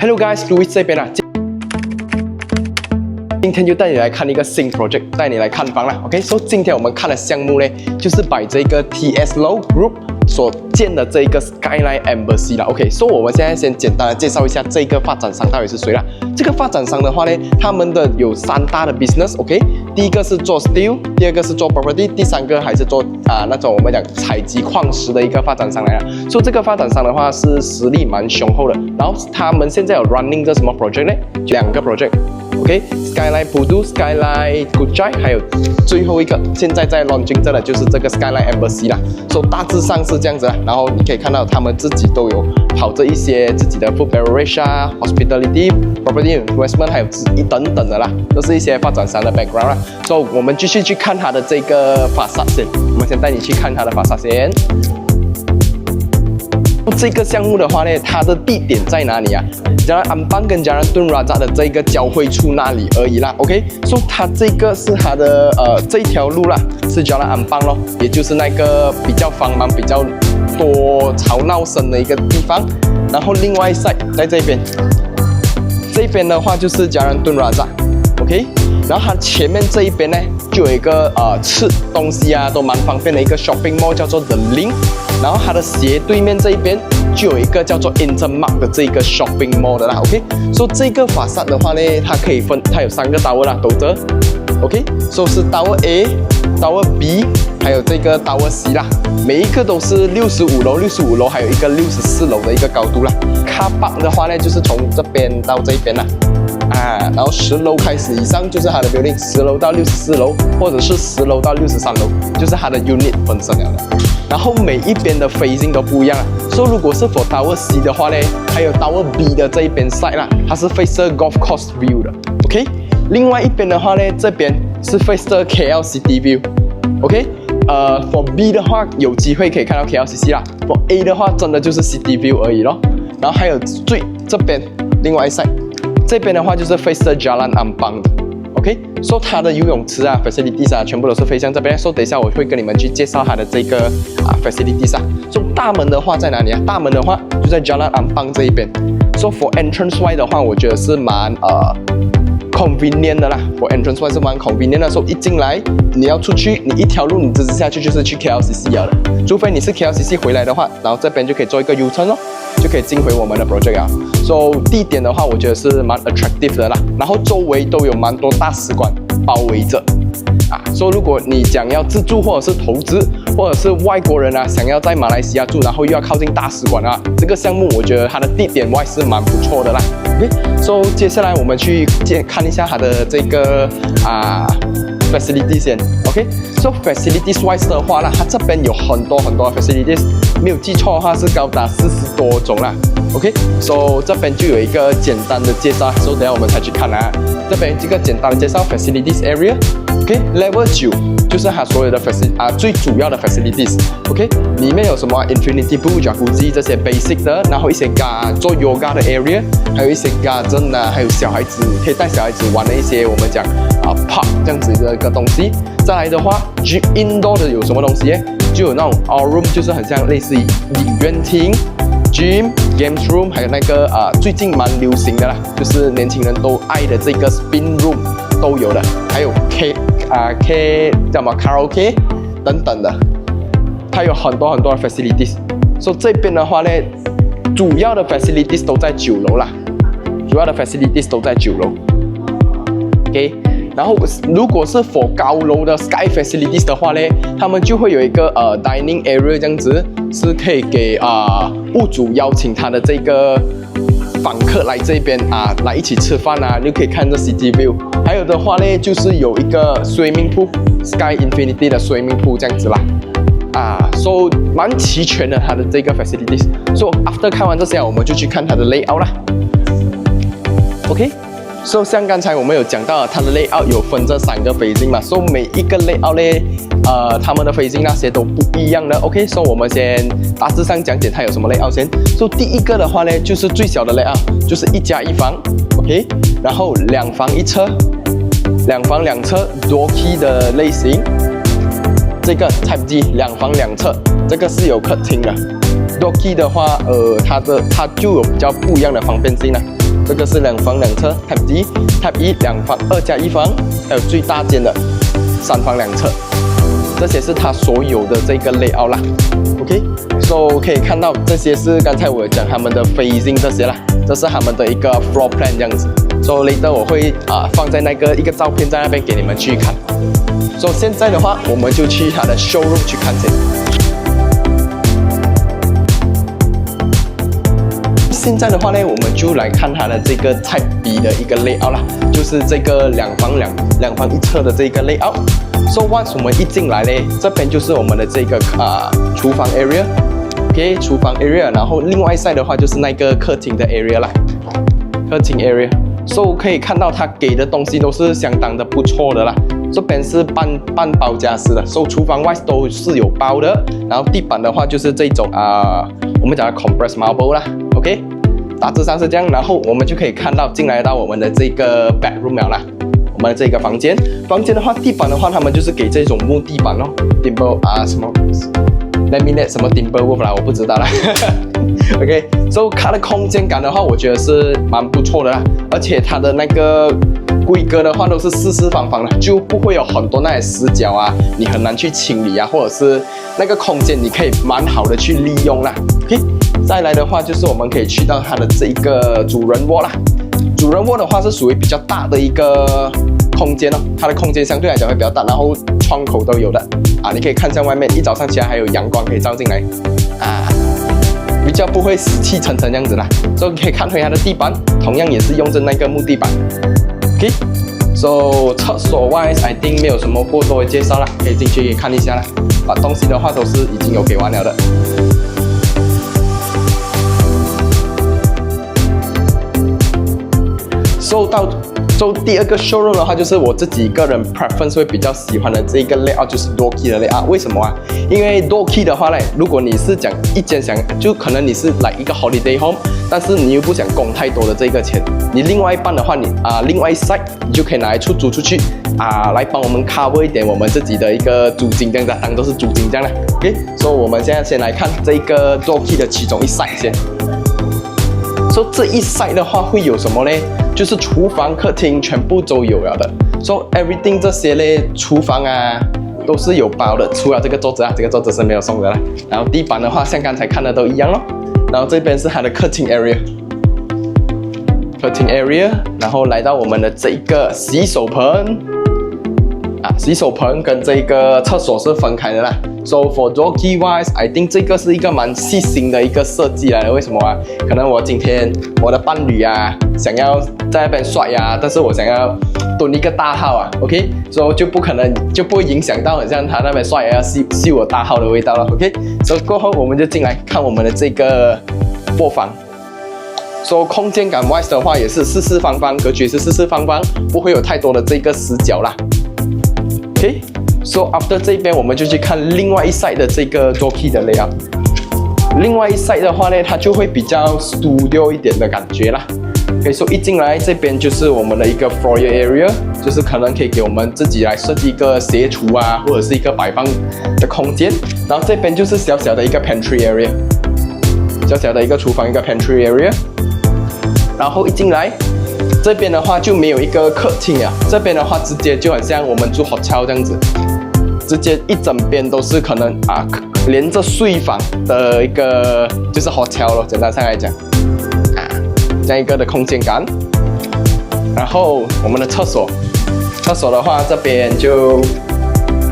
Hello guys，Louis 这边啊，今天就带你来看一个新 project， 带你来看房啦。OK， 今天我们看的项目呢，就是by这个 TS Low Group 所建的这个 Skyline Embassy 啦。OK， 我们现在先简单的介绍一下这个发展商到底是谁啦。这个发展商的话呢，他们的有3大的 business。OK， 第一个是做 steel， 第二个是做 property， 第三个还是做那种我们讲采集矿石的一个发展商来了。这个发展商的话是实力蛮雄厚的。然后他们现在有 running 这什么 project 呢？2个 project。OK，Skyline Pudu、Skyline Kuchai， 还有最后一个现在在 launching 的就是这个 Skyline Embassy 啦。大致上是这样子啦。然后你可以看到他们自己都有跑着一些自己的 food beverage 啊、hospitality、property investment， 还有等等的啦，都是一些发展商的 background 啦。我们继续去看它的这个发萨先。我们先带你去看它的发萨先。这个项目的话呢，它的地点在哪里啊？Jalan Ampang 跟 Jalan Tun Razak 的这个交汇处那里而已啦。OK， 它这个是它的这一条路啦，是 Jalan Ampang 咯，也就是那个比较繁忙、比较多吵闹声的一个地方。然后另外一 side 在这边，这边的话就是 Jalan Tun Razak。OK， 然后它前面这一边呢，就有一个吃东西啊都蛮方便的一个 shopping mall， 叫做 The Link。然后它的斜对面这一边就有一个叫做 Intermark 的这个 shopping mall 的啦。OK， 这个法萨的话呢，它可以分，它有3个 tower 啦，都着。OK， 是 tower A、tower B， 还有这个 tower C 啦。每一个都是65楼，还有一个64楼的一个高度啦。Car park 的话呢，就是从这边到这边啦。然后10楼开始以上就是它的 building， 10楼到64楼，或者是10楼到63楼，就是它的 unit 本身了的。然后每一边的 facing 都不一样啊。如果是 for Tower C 的话呢，还有 Tower B 的这一边 side 啦，它是 face golf course view 的。OK， 另外一边的话呢，这边是 face KL City view。OK，for B 的话有机会可以看到 KLCC 啦。for A 的话真的就是 City view 而已咯。然后还有这边另外一 side。这边的话就是 face Jalan Ampang 的 ，OK， 它的游泳池啊 facilities 啊，全部都是飞向这边。等一下我会跟你们去介绍它的这个facilities 啊。大门的话在哪里啊？大门的话就在 Jalan Ampang 这一边。for entrance wise 的话，我觉得是蛮convenient 的啦。for entrance wise 是蛮 convenient 的。一进来你要出去，你一条路你直直下去就是去 KLCC 了的。除非你是 KLCC 回来的话，然后这边就可以做一个 U-turn 咯，就可以进回我们的 project 啊。地点的话，我觉得是蛮 attractive 的啦。然后周围都有蛮多大使馆包围着如果你想要自住或者是投资，或者是外国人啊想要在马来西亚住，然后又要靠近大使馆啊，这个项目我觉得它的地点外是蛮不错的啦。OK， 接下来我们去看一下它的这个facilities 先。OK，facilities wise 的话呢，它这边有很多 facilities， 没有记错的话是高达40多种啦。OK， 这边就有一个简单的介绍，等一下我们才去看啊。这边这个简单的介绍 facilities area。OK，level 9就是它所有的最主要的 facilities。OK， 里面有什么 infinity pool、jacuzzi 这些 basic 的，然后一些做 yoga 的 area， 还有一些 garden 啊，还有小孩子可以带小孩子玩的一些我们讲park 这样子的一个东西。再来的话 ，gym indoor 的有什么东西？就有那种 all room， 就是很像类似于影院厅。Gym、Games Room， 还有那个最近蛮流行的啦，就是年轻人都爱的这个 Spin Room 都有的，还有叫什么 Karaoke 等等的，它有很多的 facilities。这边的话呢，主要的 facilities 都在9楼啦，主要的 facilities 都在9楼。OK。然后，如果是 for 高楼的 Sky Facilities 的话呢，他们就会有一个dining area 这样子，是可以给屋主邀请他的这个访客来这边来一起吃饭啊，就可以看着 City View。还有的话呢，就是有一个 Swimming Pool，Sky Infinity 的 Swimming Pool 这样子啦。蛮齐全的它的这个 facilities。after 看完这些，我们就去看它的 layout 啦。OK。像刚才我们有讲到，它的 layout 有分这3个 facing 嘛，每一个 layout 呢，他们的 facing 那些都不一样的。OK， 我们先大致上讲解它有什么 layout 先。第一个的话呢，就是最小的 layout， 就是1家1房 ，OK， 然后2房1车，2房2车 door key 的类型。这个 Type G 2房2车，这个是有客厅的。door key 的话，它就有比较不一样的方便性啦。这个是2房2车 Type D、Type E 2房2加1房，还有最大间的3房2车，这些是它所有的这个 layout 啦。OK， 可以看到这些是刚才我有讲他们的 phasing 这些啦，这是他们的一个 floor plan 这样子。later 我会放在一个照片在那边给你们去看。现在的话，我们就去它的 showroom 去看先。现在的话呢，我们就来看它的这个 Type B 的一个 layout 啦，就是这个2房1车的这个 layout。once 我们一进来呢，这边就是我们的这个厨房 area，OK， 厨房 area， 然后另外一 side 的话就是那个客厅的 area 啦，客厅 area。可以看到它给的东西都是相当的不错的啦。这边是半包家私的，厨房外都是有包的。然后地板的话就是这种我们讲的 compressed marble 啦 ，OK， 大致上是这样。然后我们就可以看到进来到我们的这个 bedroom 了啦，我们的这个房间的话，地板的话他们就是给这种木地板哦 ，timber 什么 laminate 什么 timber wood 啦，我不知道啦。OK， 它的空间感的话，我觉得是蛮不错的啦，而且它的那个规格的话都是四四方方的，就不会有很多那些死角啊，你很难去清理啊，或者是那个空间你可以蛮好的去利用啦。OK， 再来的话就是我们可以去到它的这一个主人窝啦，主人窝的话是属于比较大的一个空间哦，它的空间相对来讲会比较大，然后窗口都有的你可以看向外面，一早上起来还有阳光可以照进来比较不会死气沉沉这样子啦。可以看回它的地板，同样也是用着那个木地板。OK， 厕所外 I think 没有什么过多的介绍啦，可以进去看一下啦。把东西的话都是已经有给完了的。第二个 showroom 的话，就是我自己个人 preference 会比较喜欢的这一个 layout， 就是 door key 的 layout。为什么啊？因为 door key 的话呢，如果你是讲一间就可能你是来一个 holiday home， 但是你又不想供太多的这个钱，你另外一半的话，你另外一 side 你就可以拿来租出去来帮我们 cover 一点我们自己的一个租金这样子，当做是租金这样的。OK， 我们现在先来看这个 door key 的其中一 side 先。这一 side 的话会有什么呢？就是厨房、客厅全部都有了的。everything 这些呢，厨房都是有包的，除了这个桌子这个桌子是没有送的啦。然后地板的话，像刚才看的都一样咯。然后这边是它的客厅 area， 然后来到我们的这个洗手盆洗手盆跟这个厕所是分开的啦。for door key wise， I think 这个是一个蛮细心的一个设计来的。为什么啊？可能今天我的伴侣想要在那边刷牙，但是我想要蹲一个大号OK， 就不会影响到很像他那边刷牙要吸我大号的味道了 OK， 过后我们就进来看我们的这个卧房。空间感 wise 的话也是四四方方，格局是四四方方，不会有太多的这个死角啦。OK，after 这边我们就去看另外一 side 的这个 door key 的 layout。另外一 side 的话呢，它就会比较 studio 一点的感觉啦。可以说一进来这边就是我们的一个 foyer area， 就是可能可以给我们自己来设计一个斜厨或者是一个摆放的空间。然后这边就是小小的一个 pantry area， 小小的一个厨房一个 pantry area。然后一进来，这边的话就没有一个客厅这边的话直接就很像我们住 hotel 这样子，直接一整边都是可能连着睡房的一个就是 hotel 咯，简单上来讲这样一个的空间感。然后我们的厕所的话，这边就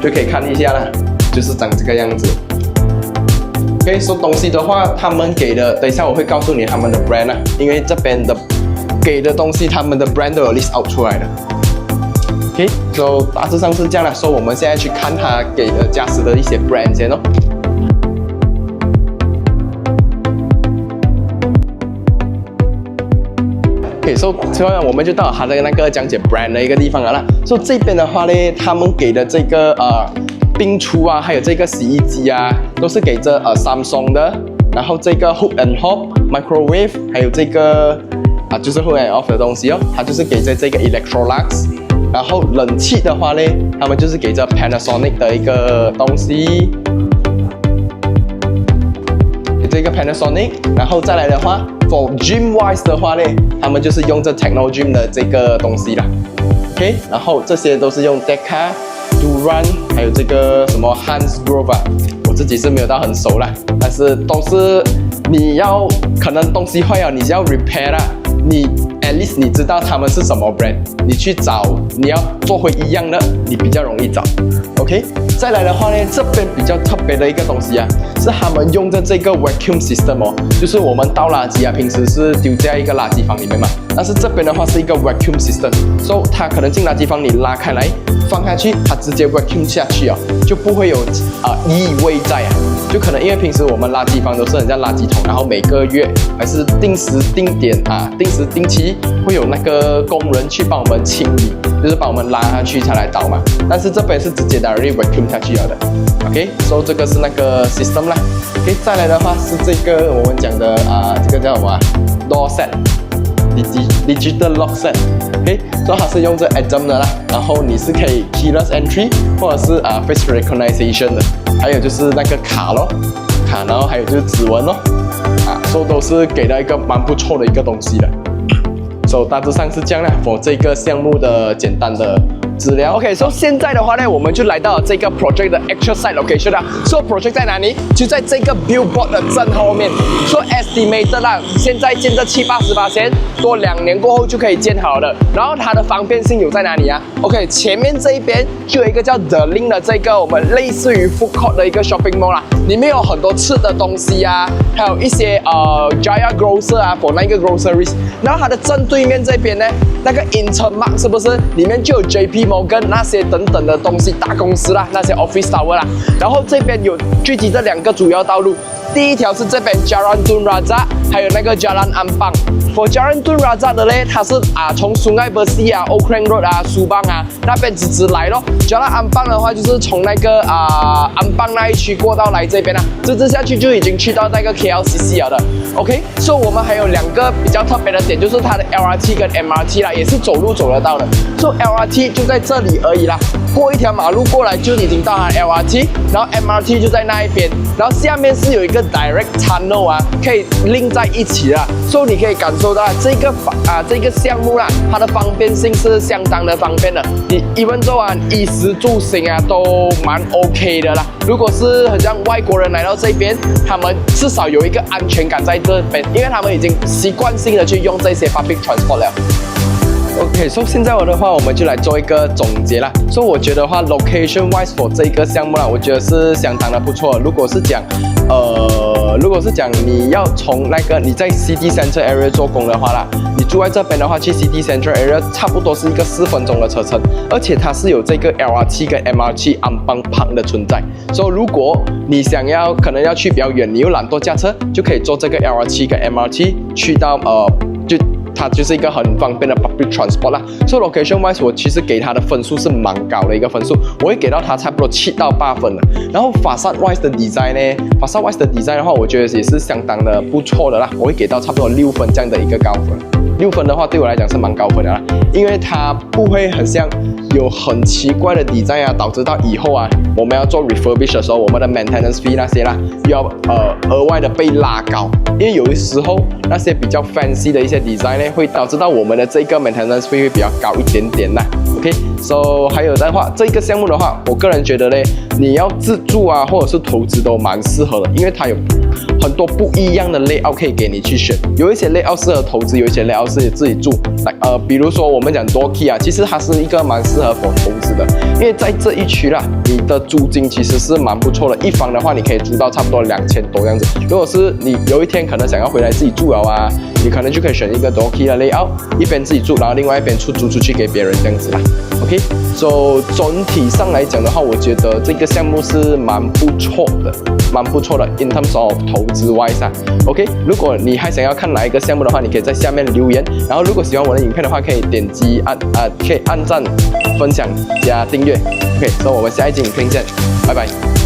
可以看一下啦，就是长这个样子。OK， 东西的话，他们给的，等一下我会告诉你他们的 brand 因为这边的给的东西，他们的 brand 都有 list out 出来的。OK， 大致上是这样啦。我们现在去看他给的家私的一些 brand 先OK， 接下来我们就到他的那个讲解 brand 的一个地方了啦。这边的话呢，他们给的这个冰橱还有这个洗衣机都是给这Samsung 的。然后这个 hook and hob、microwave， 还有这个就是 hook and off 的东西它就是给这个 Electrolux。然后冷气的话呢，他们就是给这 Panasonic 的一个东西，给这个 Panasonic。然后再来的话， for gym wise 的话呢，他们就是用这 Techno Gym 的这个东西啦。OK， 然后这些都是用 Deca、Duran， 还有这个什么 Hansgrohe 啊，我自己是没有到很熟啦，但是都是你要可能东西坏了，你是要 repair 啦，你 at least 你知道他们是什么 brand， 你去找你要做回一样的，你比较容易找。OK， 再来的话呢，这边比较特别的一个东西啊，是他们用的这个 vacuum system 哦，就是我们倒垃圾啊，平时是丢在一个垃圾房里面嘛，但是这边的话是一个 vacuum system， 所以它可能进垃圾房你拉开来放下去，它直接 vacuum 下去哦，就不会有异味在啊，就可能因为平时我们垃圾房都是很像垃圾桶，然后每个月还是定时定点啊，定时定期会有那个工人去帮我们清理，就是帮我们拉下去才来倒嘛，但是这边是直接directly vacuum 下去了的。OK， 所以这个是那个 system 啦。OK， 再来的话是这个我们讲的这个叫什么door set。Digital lock set， OK， 所以它是用这 Adam 的啦，然后你是可以 keyless entry 或者是face recognition 的，还有就是那个卡咯，卡，然后还有就是指纹咯，所以都是给到一个蛮不错的一个东西的。所以大致上是这样啦，我这个项目的简单的资料。OK， 所以现在的话呢，我们就来到了这个 project 的 actual site location 啦。所以 project 在哪里？就在这个 billboard 的正后面。所以 estimated 啦，现在建这70-80%，多2年过后就可以建好了。然后它的方便性有在哪里啊 ？OK， 前面这一边就有一个叫 The Link 的这个我们类似于 food court 的一个 shopping mall 啦，里面有很多吃的东西啊，还有一些Jaya Grocer 啊 for 那个 groceries。然后它的正对面这边呢，那个 Intermart 是不是里面就有 JP Morgan 那些等等的东西，大公司啦，那些 office tower 啦。然后这边有聚集这2个主要道路，第一条是这边 Jalan Tun Razak， 还有那个 Jalan Ampang。For Jalan Tun Razak 的嘞，它是从 Sungai Besi 啊、Oakland Road 啊、Subang 啊那边直直来咯。Jalan Ampang 的话，就是从那个Ampang 那一区过到来这边啊，直直下去就已经去到那个 KLCC 了的。OK， 所以我们还有2个比较特别的点，就是它的 LRT 跟 MRT 啦，也是走路走得到的。所以 LRT 就在这里而已啦，过一条马路过来就已经到它的 LRT， 然后 MRT 就在那一边，然后下面是有一个 direct tunnel 啊，可以 link 在一起啦。所以你可以感受到这个项目啦，它的方便性是相当的方便的。你even though衣食住行啊都蛮 OK 的啦。如果是很像外国人来到这边，他们至少有一个安全感在这边，因为他们已经习惯性的去用这些 public transport 了。OK， 所以现在的话，我们就来做一个总结啦。所以我觉得话 ，location wise for 这个项目啦，我觉得是相当的不错。如果是讲你要从那个你在 City Centre Area 做工的话啦，你住在这边的话，去 City Centre Area 差不多是一个4分钟的车程，而且它是有这个 LRT 跟 MRT Ampang Park 的存在。所以如果你可能要去比较远，你又懒惰驾车，就可以坐这个 LRT 跟 MRT 去到它就是一个很方便的 public transport 啦。所以 location wise 我其实给它的分数是蛮高的一个分数，我会给到它差不多7到8分的。然后 facade wise 的 design 呢 ，facade wise 的 design 的话，我觉得也是相当的不错的啦，我会给到差不多6分这样的一个高分。6分的话对我来讲是蛮高分的啦，因为它不会很像有很奇怪的 design 啊，导致到以后啊我们要做 refurbish 的时候，我们的 maintenance fee 那些啦，又要额外的被拉高，因为有的时候那些比较 fancy 的一些 design 呢，会导致到我们的这个 maintenance fee 会比较高一点点啦。OK，so 还有的话，这个项目的话，我个人觉得呢，你要自住啊，或者是投资都蛮适合的，因为它有很多不一样的 layout 可以给你去选，有一些 layout 适合投资，有一些 layout 是自己住。比如说我们讲 Doki 啊，其实它是一个蛮适合投资的，因为在这一区啦，你的租金其实是蛮不错的，一房的话你可以租到差不多2000多这样子。如果是你有一天可能想要回来自己住了啊，你可能就可以选一个 Doki 的 layout， 一边自己住，然后另外一边租出去给别人这样子啦。OK，so 总体上来讲的话，我觉得这个项目是蛮不错的 in terms of 投资 wise 啊。OK， 如果你还想要看哪一个项目的话，你可以在下面留言。然后如果喜欢我的影片的话，可以点击可以按赞、分享加订阅。OK， 所以我们下一集影片见，拜拜。